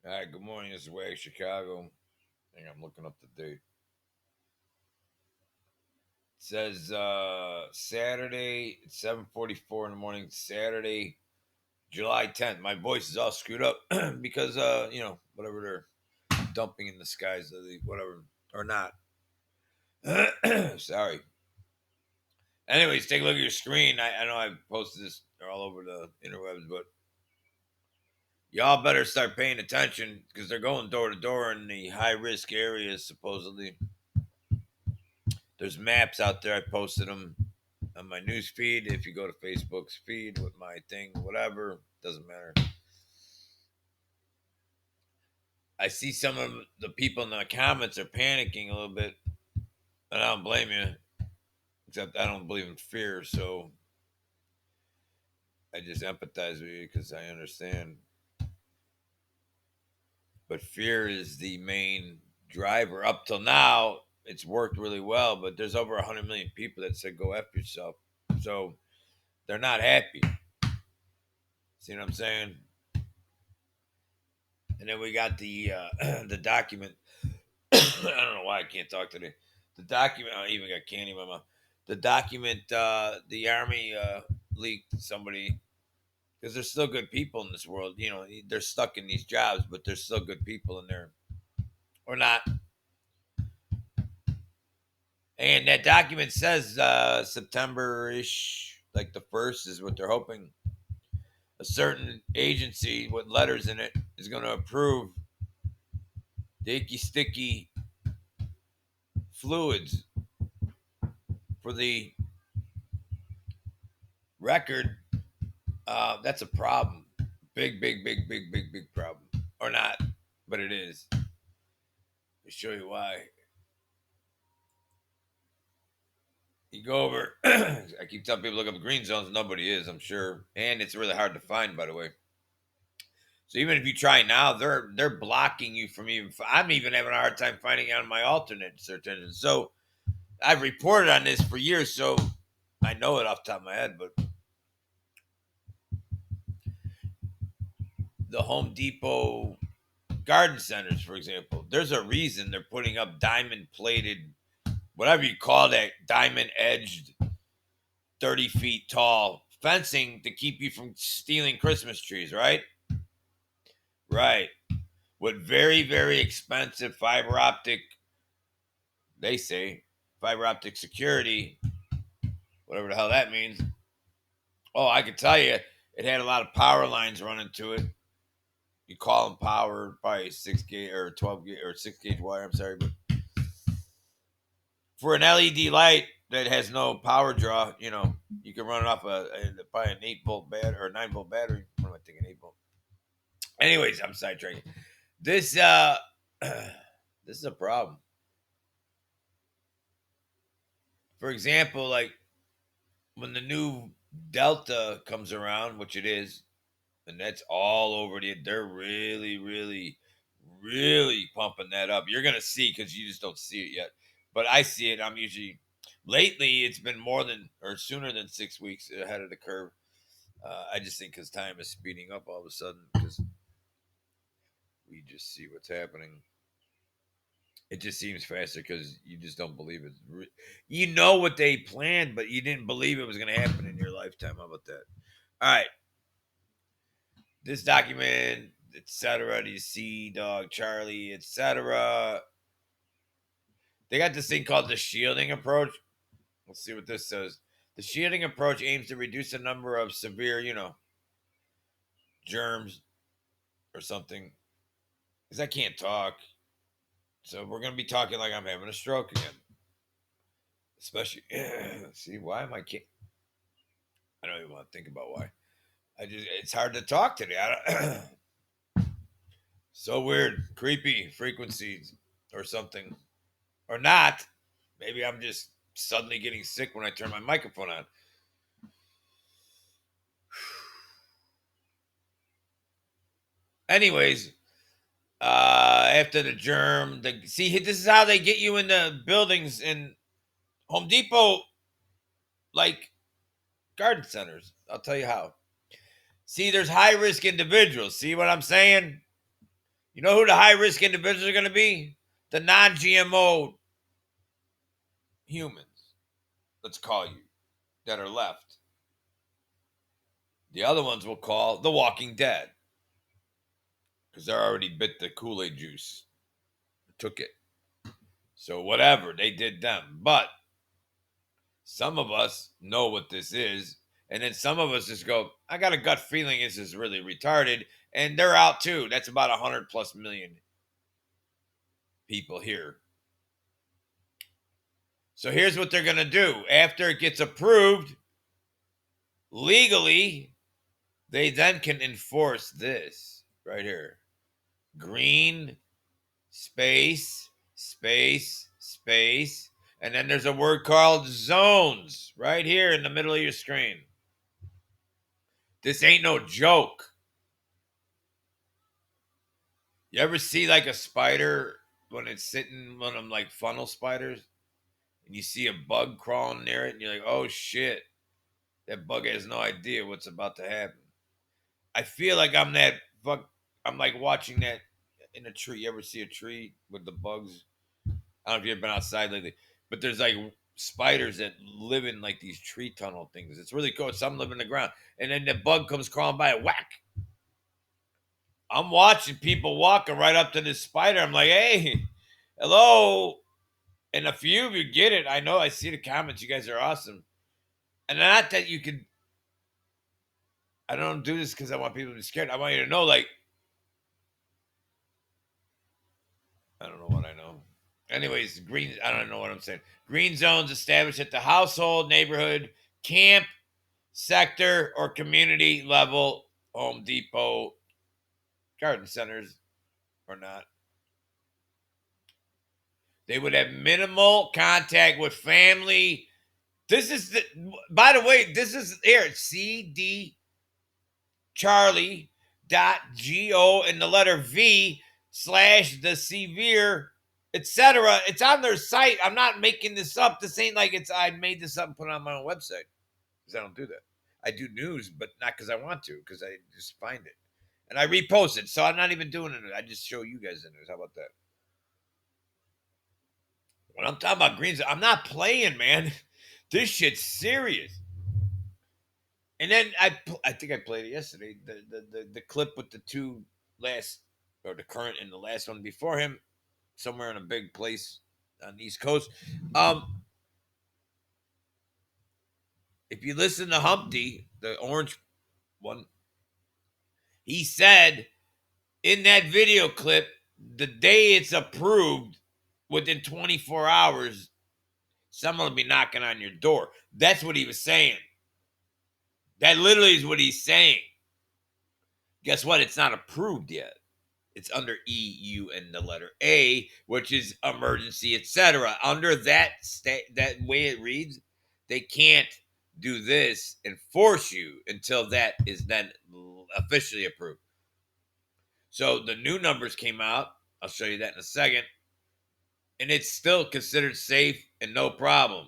All right, good morning. This is Way Chicago. I think I'm looking up the date. It says Saturday, it's 7:44 in the morning, Saturday, July 10th. My voice is all screwed up because whatever they're dumping in the skies, whatever or not. Sorry. Anyways, take a look at your screen. I know I've posted this all over the interwebs, but y'all better start paying attention because they're going door to door in the high risk areas, supposedly. There's maps out there. I posted them on my news feed. If you go to Facebook's feed with my thing, whatever, doesn't matter. I see some of the people in the comments are panicking a little bit, and I don't blame you, except I don't believe in fear, so I just empathize with you because I understand. But fear is the main driver. Up till now, it's worked really well, but there's over 100 million people that said go F yourself. So they're not happy. See what I'm saying? And then we got the the document. I don't know why I can't talk today. The document. I even got candy in my mouth. The document. The army leaked somebody because there's still good people in this world. You know, they're stuck in these jobs, but there's still good people in there, or not. And that document says September-ish, like the first is what they're hoping. A certain agency with letters in it is going to approve the icky sticky fluids for the record. That's a problem. Big problem. Or not, but it is. I'll show you why. You go over. I keep telling people look up Green ZZOnes. Nobody is, I'm sure, and it's really hard to find, by the way. So even if you try now, they're blocking you from even. I'm even having a hard time finding out on my alternate search engine. So I've reported on this for years, so I know it off the top of my head. But the Home Depot garden centers, for example, there's a reason they're putting up diamond plated, whatever you call that, diamond edged, 30 feet tall fencing to keep you from stealing Christmas trees, right? Right. With very, very expensive fiber optic, they say, fiber optic security, whatever the hell that means. Oh, I can tell you, it had a lot of power lines running to it. You call them power, probably 6 gauge or 12 gauge or 6 gauge wire. I'm sorry, but for an LED light that has no power draw, you can run it off probably an 8 volt battery or 9 volt battery. What am I thinking? 8 volt. Anyways, I'm sidetracking. This this is a problem. For example, like when the new Delta comes around, which it is, and that's all over they're really, really, really pumping that up. You're gonna see because you just don't see it yet. But I see it. I'm usually lately it's been more than or sooner than 6 weeks ahead of the curve. I just think because time is speeding up all of a sudden because we just see what's happening. It just seems faster because you just don't believe it. You know what they planned, but you didn't believe it was going to happen in your lifetime. How about that? All right. This document, etc. Do you see Dog Charlie, etc.? They got this thing called the shielding approach. Let's see what this says. The shielding approach aims to reduce the number of severe, germs or something. Because I can't talk. So we're going to be talking like I'm having a stroke again. Especially, see, why am I can't? I don't even want to think about why. It's hard to talk today. So weird, creepy frequencies or something. Or not. Maybe I'm just suddenly getting sick when I turn my microphone on. Anyways, after the germ, see, this is how they get you in the buildings in Home Depot, like garden centers. I'll tell you how. See, there's high risk individuals. See what I'm saying? You know who the high risk individuals are going to be? The non GMO humans, let's call you, that are left. The other ones we'll call the Walking Dead because they're already bit the Kool-Aid juice, took it. So whatever, they did them. But some of us know what this is. And then some of us just go, I got a gut feeling this is really retarded. And they're out too. That's about 100 plus million people here. So here's what they're going to do. After it gets approved legally, they then can enforce this right here. Green space, space, space. And then there's a word called zones right here in the middle of your screen. This ain't no joke. You ever see like a spider when it's sitting, one of them like funnel spiders, and you see a bug crawling near it, and you're like, oh shit, that bug has no idea what's about to happen. I feel like I'm that bug. I'm like watching that in a tree. You ever see a tree with the bugs? I don't know if you've been outside lately, but there's like spiders that live in like these tree tunnel things. It's really cool. Some live in the ground, and then the bug comes crawling by, whack. I'm watching people walking right up to this spider. I'm like, hey, hello. And a few of you get it. I know. I see the comments. You guys are awesome. And not that you can. I don't do this because I want people to be scared. I want you to know, like, I don't know what I know. Anyways, green. I don't know what I'm saying. Green zones established at the household, neighborhood, camp, sector, or community level. Home Depot, garden centers, or not. They would have minimal contact with family. This is the. By the way, this is here. CD Charlie dot go and the letter V slash the severe, etc. It's on their site. I'm not making this up. This ain't like it's I made this up and put it on my own website because I don't do that. I do news, but not because I want to, because I just find it and I repost it. So I'm not even doing it. I just show you guys the news. How about that? When I'm talking about greens, I'm not playing, man. This shit's serious. And then I think I played it yesterday. The clip with the two last, or the current and the last one before him, somewhere in a big place on the East Coast. If you listen to Humpty, the orange one, he said in that video clip, the day it's approved, within 24 hours, someone will be knocking on your door. That's what he was saying. That literally is what he's saying. Guess what? It's not approved yet. It's under EU and the letter A, which is emergency, etc. Under that that way it reads, they can't do this and force you until that is then officially approved. So the new numbers came out. I'll show you that in a second. And it's still considered safe and no problem.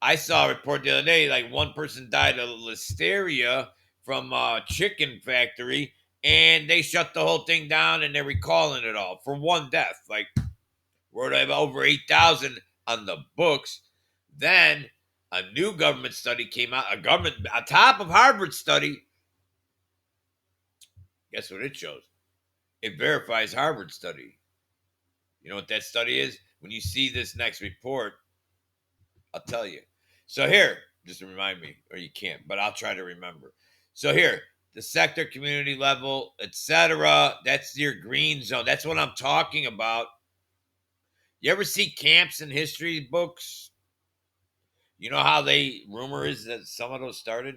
I saw a report the other day, like one person died of listeria from a chicken factory, and they shut the whole thing down and they're recalling it all for one death. Like, we're to have over 8,000 on the books. Then a new government study came out, a government, on top of Harvard study. Guess what it shows? It verifies Harvard study. You know what that study is? When you see this next report, I'll tell you. So here, just to remind me, or you can't, but I'll try to remember. So here, the sector, community level, etc. That's your green zone. That's what I'm talking about. You ever see camps in history books? You know how rumor is that some of those started?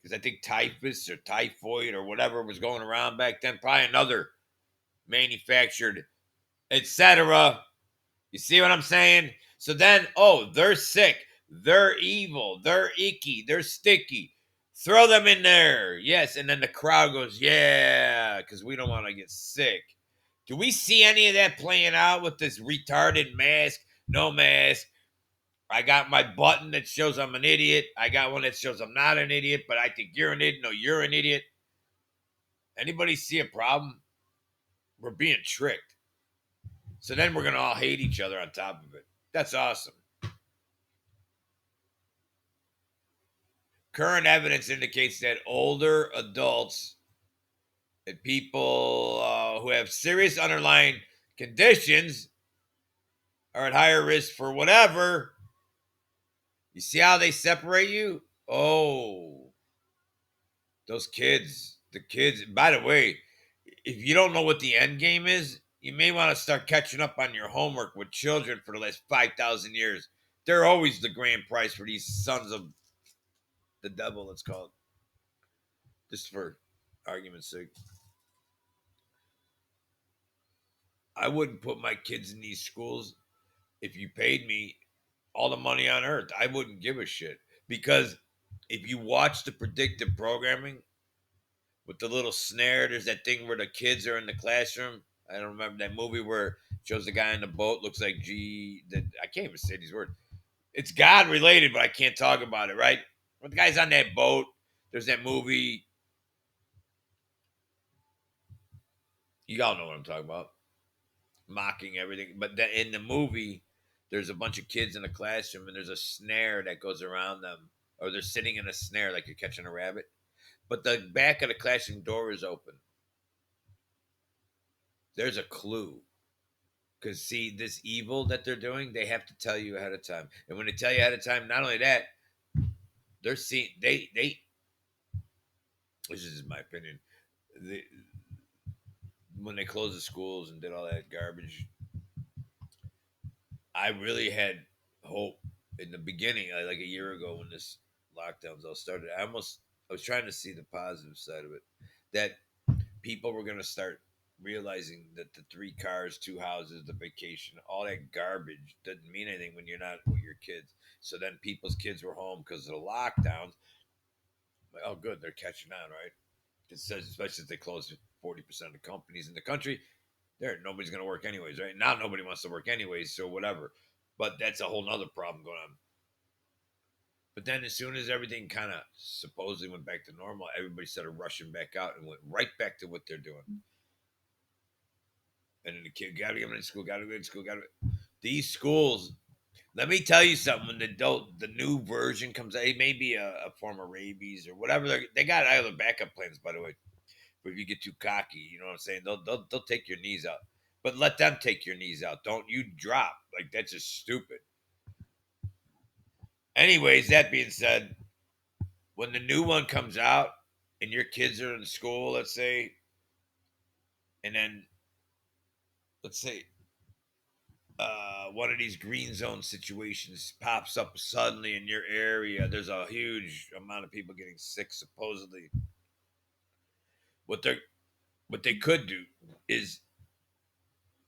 Because I think typhus or typhoid or whatever was going around back then. Probably another manufactured, etc. You see what I'm saying? So then, oh, they're sick. They're evil. They're icky. They're sticky. Throw them in there. Yes. And then the crowd goes, yeah, because we don't want to get sick. Do we see any of that playing out with this retarded mask? No mask. I got my button that shows I'm an idiot. I got one that shows I'm not an idiot, but I think you're an idiot. No, you're an idiot. Anybody see a problem We're being tricked. So then we're gonna all hate each other on top of it. That's awesome. Current evidence indicates that older adults and people who have serious underlying conditions are at higher risk for whatever. You see how they separate you? Oh, those kids. The kids. By the way, if you don't know what the end game is, you may want to start catching up on your homework with children for the last 5,000 years. They're always the grand prize for these sons of the devil, let's call it. Just for argument's sake. I wouldn't put my kids in these schools if you paid me all the money on earth. I wouldn't give a shit. Because if you watch the predictive programming with the little snare, there's that thing where the kids are in the classroom. I don't remember that movie where it shows the guy in the boat looks like I can't even say these words. It's God related, but I can't talk about it, right? When the guy's on that boat, there's that movie. You all know what I'm talking about. Mocking everything. But in the movie, there's a bunch of kids in a classroom and there's a snare that goes around them. Or they're sitting in a snare like you're catching a rabbit. But the back of the classroom door is open. There's a clue. Because see, this evil that they're doing, they have to tell you ahead of time. And when they tell you ahead of time, not only that, they're seeing they this is my opinion. They, when they closed the schools and did all that garbage, I really had hope in the beginning, like a year ago when this lockdowns all started. I was trying to see the positive side of it, that people were going to start realizing that the 3 cars, 2 houses, the vacation, all that garbage doesn't mean anything when you're not with your kids. So then people's kids were home because of the lockdowns. Like, oh, good, they're catching on, right? It says, especially if they closed 40% of the companies in the country, nobody's going to work anyways, right? Now nobody wants to work anyways, so whatever. But that's a whole nother problem going on. But then as soon as everything kind of supposedly went back to normal, everybody started rushing back out and went right back to what they're doing. And then the kid got to get in school, got to go to school, got to. These schools, let me tell you something. When the new version comes out, it may be a form of rabies or whatever. They got other backup plans, by the way. But if you get too cocky, you know what I'm saying? They'll take your knees out, but let them take your knees out. Don't you drop like that's just stupid. Anyways, that being said, when the new one comes out and your kids are in school, let's say, and then let's say one of these green zone situations pops up suddenly in your area, there's a huge amount of people getting sick. Supposedly, what they what they could do is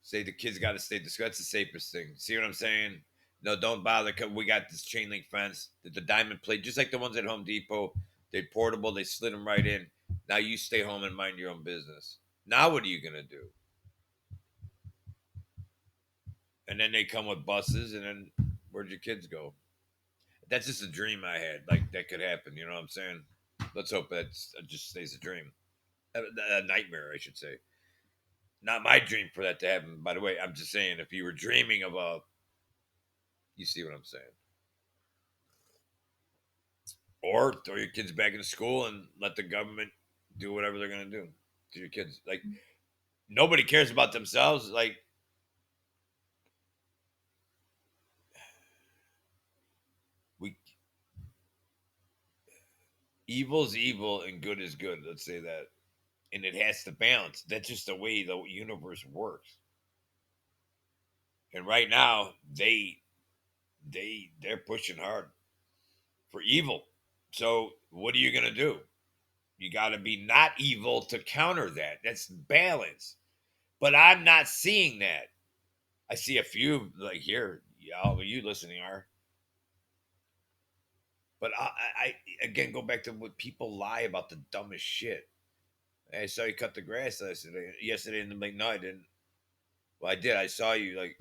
say the kids got to stay discreet. That's the safest thing. See what I'm saying? No, don't bother. We got this chain link fence, the diamond plate, just like the ones at Home Depot. They're portable. They slid them right in. Now you stay home and mind your own business. Now what are you gonna do? And then they come with buses, and then where'd your kids go? That's just a dream I had. Like that could happen. You know what I'm saying? Let's hope that just stays a dream, a nightmare, I should say. Not my dream for that to happen. By the way, I'm just saying if you were dreaming of you see what I'm saying. Or throw your kids back into school and let the government do whatever they're gonna do to your kids. Like nobody cares about themselves. Like we evil's evil and good is good. Let's say that, and it has to balance. That's just the way the universe works. And right now, they're pushing hard for evil. So what are you gonna do? You got to be not evil to counter that. That's balance. But I'm not seeing that. I see a few like here. Yeah, all of you listening are. But I again go back to what people lie about the dumbest shit. Hey, I saw you cut the grass yesterday. Yesterday, and I'm like, no, I didn't. Well, I did. I saw you. Like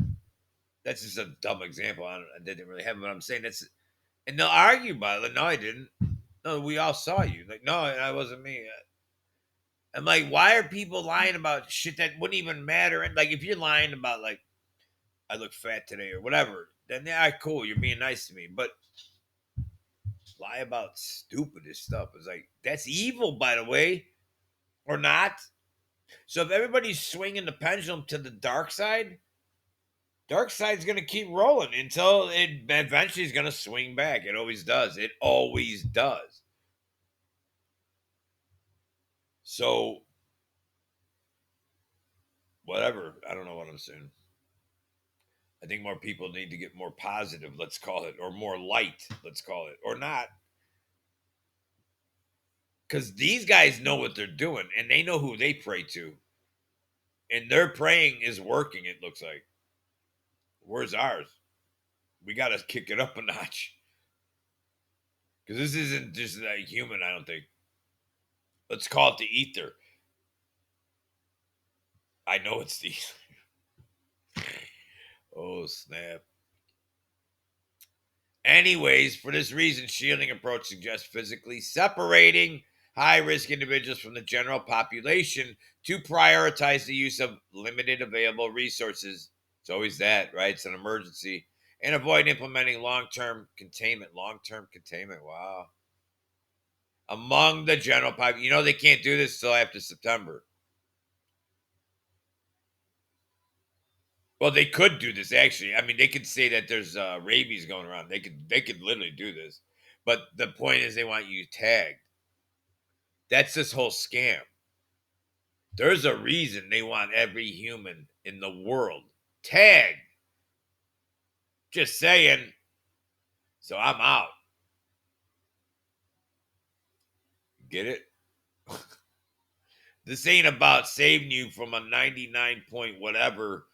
that's just a dumb example. I didn't really have it, but I'm saying that's. And they'll argue about it. Like, no, I didn't. No, we all saw you. Like, no, that wasn't me. I'm like, why are people lying about shit that wouldn't even matter? And like, if you're lying about like, I look fat today or whatever, then yeah, cool, you're being nice to me. But lie about stupidest stuff is like, that's evil, by the way, or not. So if everybody's swinging the pendulum to the dark side's going to keep rolling until it eventually is going to swing back. It always does. It always does. So whatever, I don't know what I'm saying. I think more people need to get more positive, let's call it, or more light, let's call it, or not. Because these guys know what they're doing and they know who they pray to. And their praying is working, it looks like. Where's ours? We got to kick it up a notch. Because this isn't just like human, I don't think. Let's call it the ether. I know it's the. Oh, snap. Anyways, for this reason, shielding approach suggests physically separating high risk individuals from the general population to prioritize the use of limited available resources. It's always that, right? It's an emergency. And avoid implementing long term containment. Long term containment. Wow. Among the general population. You know, they can't do this till after September. Well, they could do this actually. I mean, they could say that there's rabies going around. They could literally do this. But the point is, they want you tagged. That's this whole scam. There's a reason they want every human in the world tagged. Just saying. So I'm out. Get it? This ain't about saving you from a 99 point whatever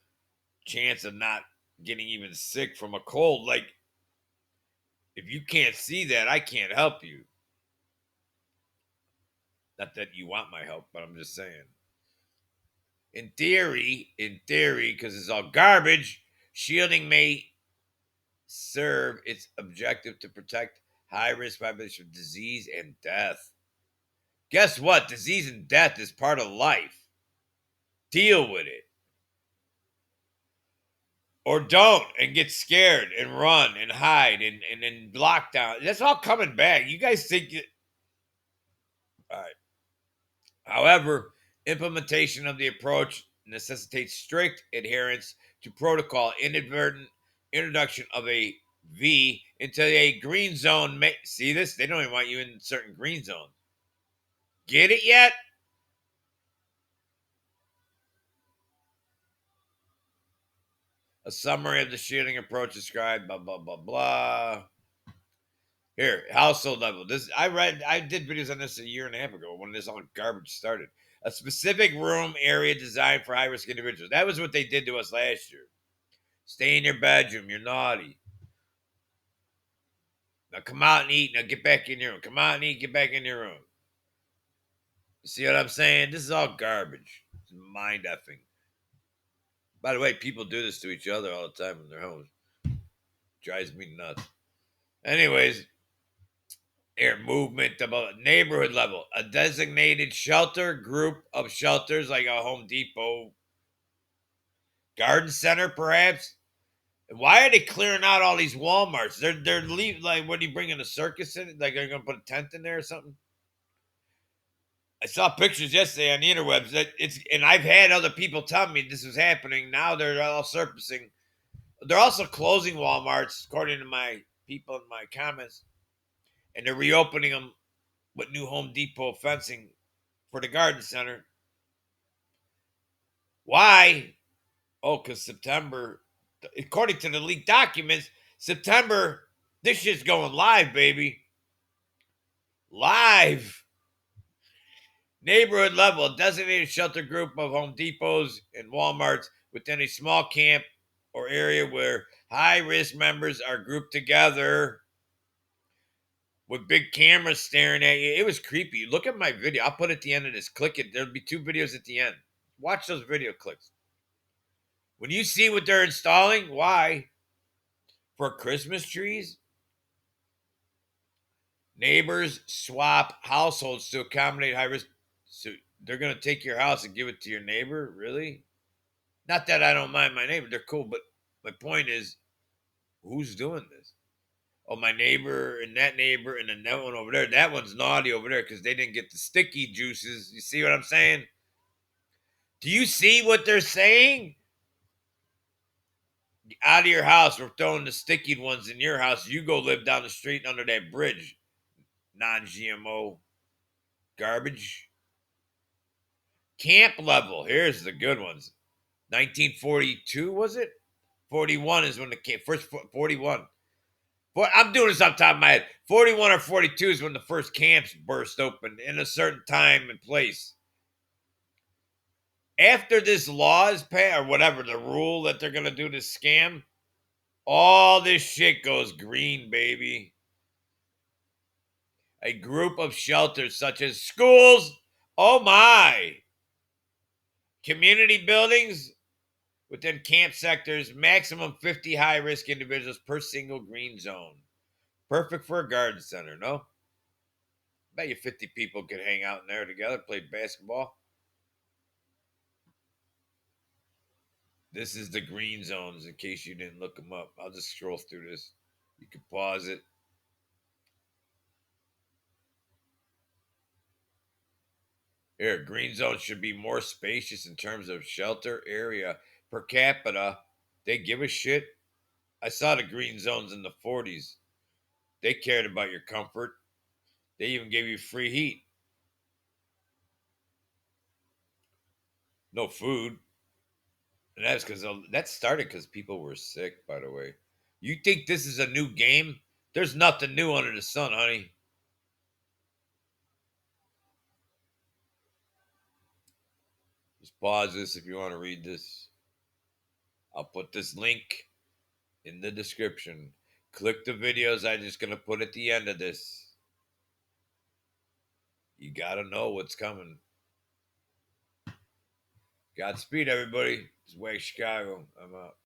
chance of not getting even sick from a cold. Like, if you can't see that, I can't help you. Not that you want my help, but I'm just saying. In theory, because it's all garbage, shielding may serve its objective to protect high risk population from disease and death. Guess what? Disease and death is part of life. Deal with it. Or don't and get scared and run and hide and then lockdown. That's all coming back. You guys think it. All right. However, implementation of the approach necessitates strict adherence to protocol, inadvertent introduction of a V into a green zone. See this? They don't even want you in certain green zones. Get it yet? A summary of the shielding approach described, blah, blah, blah, blah. Here, household level. I did videos on this a year and a half ago when this all garbage started. A specific room area designed for high risk individuals. That was what they did to us last year. Stay in your bedroom. You're naughty. Now come out and eat. Now get back in your room. Come out and eat. Get back in your room. See what I'm saying? This is all garbage. It's mind effing. By the way, people do this to each other all the time in their homes. Drives me nuts. Anyways, air movement about neighborhood level. A designated shelter group of shelters like a Home Depot, garden center, perhaps. And why are they clearing out all these Walmarts? They're leaving. Like, what are you bringing a circus in? Like, are you gonna put a tent in there or something? I saw pictures yesterday on the interwebs that it's, and I've had other people tell me this was happening. Now they're all surfacing. They're also closing Walmarts, according to my people in my comments, and they're reopening them with new Home Depot fencing for the garden center. Why? Oh, because September, according to the leaked documents, September, this shit's going live, baby. Live. Neighborhood level, a designated shelter group of Home Depots and Walmarts within a small camp or area where high risk members are grouped together with big cameras staring at you. It was creepy. Look at my video. I'll put it at the end of this. Click it. There'll be 2 videos at the end. Watch those video clips. When you see what they're installing, why? For Christmas trees? Neighbors swap households to accommodate high risk. So They're gonna take your house and give it to your neighbor? Really? Not that I don't mind my neighbor; they're cool. But my point is, who's doing this? Oh, my neighbor, and then that one over there. That one's naughty over there because they didn't get the sticky juices. You see what I'm saying? Do you see what they're saying? Out of your house. We're throwing the sticky ones in your house. You go live down the street under that bridge. Non GMO garbage. Camp level. Here's the good ones. 1942, was it? 41 is when the first 41. I'm doing this off the top of my head. 41 or 42 is when the first camps burst open in a certain time and place. After this law is passed, or whatever, the rule that they're going to do this scam, all this shit goes green, baby. A group of shelters such as schools, oh my, community buildings within camp sectors, maximum 50 high risk individuals per single green zone. Perfect for a garden center, no? Bet you 50 people could hang out in there together, play basketball. This is the green zones in case you didn't look them up. I'll just scroll through this. You can pause it. Here, green zones should be more spacious in terms of shelter area per capita. They give a shit. I saw the green zones in the 40s. They cared about your comfort. They even gave you free heat. No food. And that's because that started because people were sick, by the way. You think this is a new game? There's nothing new under the sun, honey. Just pause this if you want to read this. I'll put this link in the description. Click the videos I'm just going to put at the end of this. You got to know what's coming. Godspeed, everybody. It's Wake Chicago. I'm out.